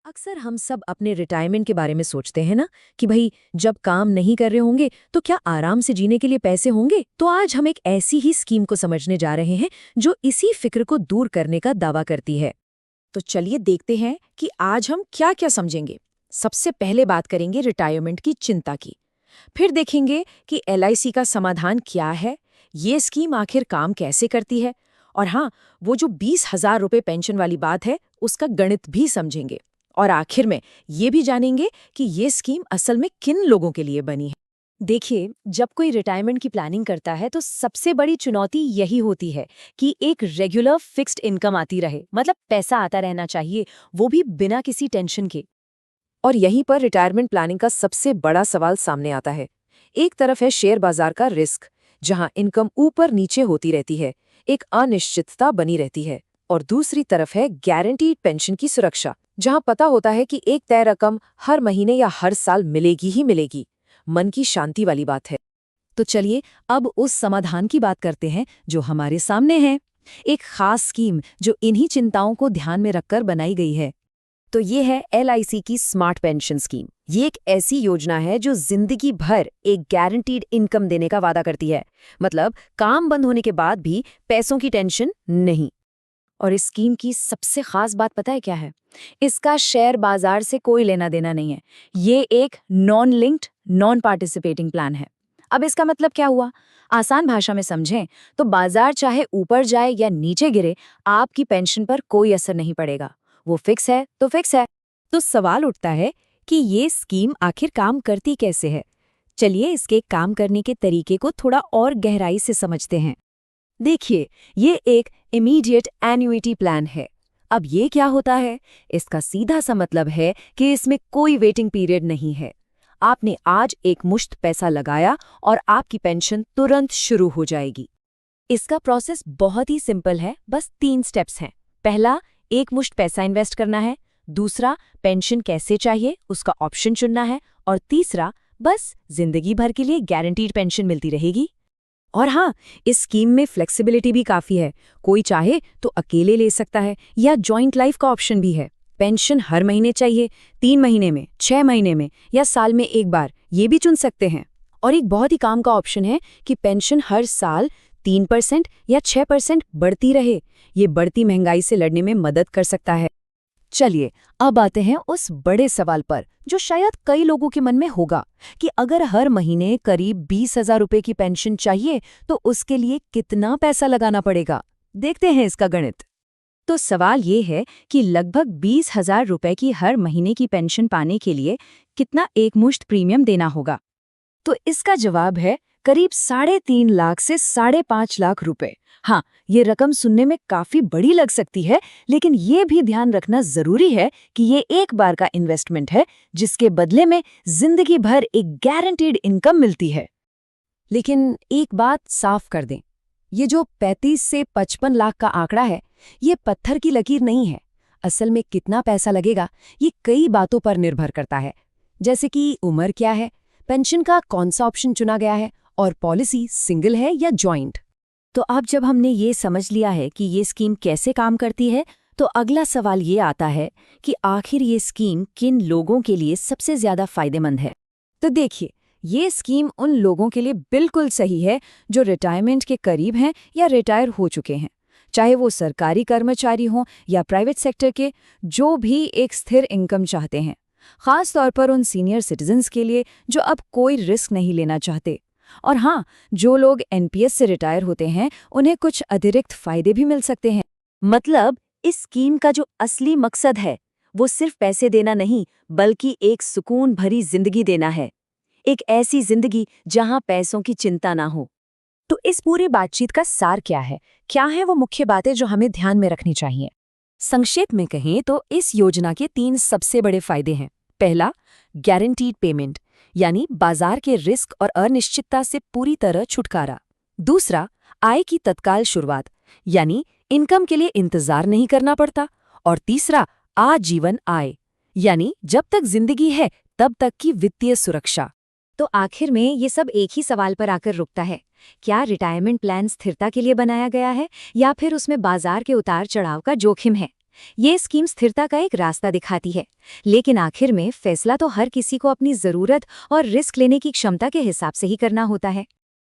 अक्सर हम सब अपने रिटायरमेंट के बारे में सोचते हैं ना कि भाई जब काम नहीं कर रहे होंगे तो क्या आराम से जीने के लिए पैसे होंगे। तो आज हम एक ऐसी ही स्कीम को समझने जा रहे हैं जो इसी फिक्र को दूर करने का दावा करती है। तो चलिए देखते हैं कि आज हम क्या क्या समझेंगे। सबसे पहले बात करेंगे रिटायरमेंट की चिंता की। फिर देखेंगे कि एलआईसी का समाधान क्या है, ये स्कीम आखिर काम कैसे करती है, और हाँ, वो जो 20,000 रुपये पेंशन वाली बात है उसका गणित भी समझेंगे। और आखिर में ये भी जानेंगे कि ये स्कीम असल में किन लोगों के लिए बनी है। देखिए, जब कोई रिटायरमेंट की प्लानिंग करता है तो सबसे बड़ी चुनौती यही होती है कि एक रेगुलर फिक्स्ड इनकम आती रहे, मतलब पैसा आता रहना चाहिए, वो भी बिना किसी टेंशन के। और यहीं पर रिटायरमेंट प्लानिंग का सबसे बड़ा सवाल सामने आता है। एक तरफ है शेयर बाजार का रिस्क, जहां इनकम ऊपर नीचे होती रहती है, एक अनिश्चितता बनी रहती है। और दूसरी तरफ है गारंटीड पेंशन की सुरक्षा, जहां पता होता है कि एक तय रकम हर महीने या हर साल मिलेगी ही मिलेगी। मन की शांति वाली बात है। तो चलिए अब उस समाधान की बात करते हैं जो हमारे सामने है। एक खास स्कीम जो इन्हीं चिंताओं को ध्यान में रखकर बनाई गई है। तो ये है एलआईसी की स्मार्ट पेंशन स्कीम। ये एक ऐसी योजना है जो जिंदगी भर एक गारंटीड इनकम देने का वादा करती है। मतलब काम बंद होने के बाद भी पैसों की टेंशन नहीं। और इस स्कीम की सबसे खास बात पता है क्या है? इसका शेयर बाजार से कोई लेना देना नहीं है। ये एक non linked non participating plan है। अब इसका मतलब क्या हुआ? आसान भाषा में समझें तो बाजार चाहे ऊपर जाए या नीचे गिरे, आपकी पेंशन पर कोई असर नहीं पड़ेगा। वो फिक्स है तो फिक्स है। तो सवाल उठता है कि ये स्कीम आखिर काम करती कैसे है। चलिए इसके काम करने के तरीके को थोड़ा और गहराई से समझते हैं। देखिए, ये एक इमीडिएट एन्युइटी प्लान है। अब ये क्या होता है? इसका सीधा सा मतलब है कि इसमें कोई वेटिंग पीरियड नहीं है। आपने आज एक मुश्त पैसा लगाया और आपकी पेंशन तुरंत शुरू हो जाएगी। इसका प्रोसेस बहुत ही सिंपल है, बस 3 स्टेप्स हैं। पहला, एक मुश्त पैसा इन्वेस्ट करना है। दूसरा, पेंशन कैसे चाहिए उसका ऑप्शन चुनना है। और तीसरा, बस जिंदगी भर के लिए गारंटीड पेंशन मिलती रहेगी। और हाँ, इस स्कीम में फ्लेक्सिबिलिटी भी काफ़ी है। कोई चाहे तो अकेले ले सकता है या जॉइंट लाइफ का ऑप्शन भी है। पेंशन हर महीने चाहिए, 3 महीने में, 6 महीने में या साल में एक बार, ये भी चुन सकते हैं। और एक बहुत ही काम का ऑप्शन है कि पेंशन हर साल 3% या 6% बढ़ती रहे। ये बढ़ती महंगाई से लड़ने में मदद कर सकता है। चलिए अब आते हैं उस बड़े सवाल पर जो शायद कई लोगों के मन में होगा कि अगर हर महीने करीब 20,000 रुपये की पेंशन चाहिए तो उसके लिए कितना पैसा लगाना पड़ेगा। देखते हैं इसका गणित। तो सवाल ये है कि लगभग 20,000 रुपये की हर महीने की पेंशन पाने के लिए कितना एकमुश्त प्रीमियम देना होगा। तो इसका जवाब है करीब 3.5 लाख से 5.5 लाख रुपए। हाँ, ये रकम सुनने में काफी बड़ी लग सकती है, लेकिन ये भी ध्यान रखना जरूरी है कि ये एक बार का इन्वेस्टमेंट है जिसके बदले में जिंदगी भर एक गारंटीड इनकम मिलती है। लेकिन एक बात साफ कर दें, ये जो 35 से 55 लाख का आंकड़ा है, ये पत्थर की लकीर नहीं है। असल में कितना पैसा लगेगा ये कई बातों पर निर्भर करता है, जैसे कि उम्र क्या है, पेंशन का कौन सा ऑप्शन चुना गया है और पॉलिसी सिंगल है या जॉइंट। तो अब जब हमने ये समझ लिया है कि ये स्कीम कैसे काम करती है, तो अगला सवाल ये आता है कि आखिर ये स्कीम किन लोगों के लिए सबसे ज्यादा फायदेमंद है। तो देखिए, ये स्कीम उन लोगों के लिए बिल्कुल सही है जो रिटायरमेंट के करीब हैं या रिटायर हो चुके हैं। चाहे वो सरकारी कर्मचारी हों या प्राइवेट सेक्टर के, जो भी एक स्थिर इनकम चाहते हैं। खास तौर पर उन सीनियर सिटीजन्स के लिए जो अब कोई रिस्क नहीं लेना चाहते। और हाँ, जो लोग एनपीएस से रिटायर होते हैं उन्हें कुछ अतिरिक्त फायदे भी मिल सकते हैं। मतलब इस स्कीम का जो असली मकसद है वो सिर्फ पैसे देना नहीं, बल्कि एक सुकून भरी जिंदगी देना है। एक ऐसी जिंदगी जहां पैसों की चिंता ना हो। तो इस पूरी बातचीत का सार क्या है? क्या है वो मुख्य बातें जो हमें ध्यान में रखनी चाहिए? संक्षेप में कहें तो इस योजना के 3 सबसे बड़े फायदे हैं। पहला, गारंटीड पेमेंट, यानी बाजार के रिस्क और अनिश्चितता से पूरी तरह छुटकारा। दूसरा, आय की तत्काल शुरुआत, यानी इनकम के लिए इंतजार नहीं करना पड़ता। और तीसरा, आजीवन आय, यानी जब तक जिंदगी है तब तक की वित्तीय सुरक्षा। तो आखिर में ये सब एक ही सवाल पर आकर रुकता है, क्या रिटायरमेंट प्लान स्थिरता के लिए बनाया गया है या फिर उसमें बाजार के उतार चढ़ाव का जोखिम है? ये स्कीम स्थिरता का एक रास्ता दिखाती है, लेकिन आखिर में फैसला तो हर किसी को अपनी जरूरत और रिस्क लेने की क्षमता के हिसाब से ही करना होता है।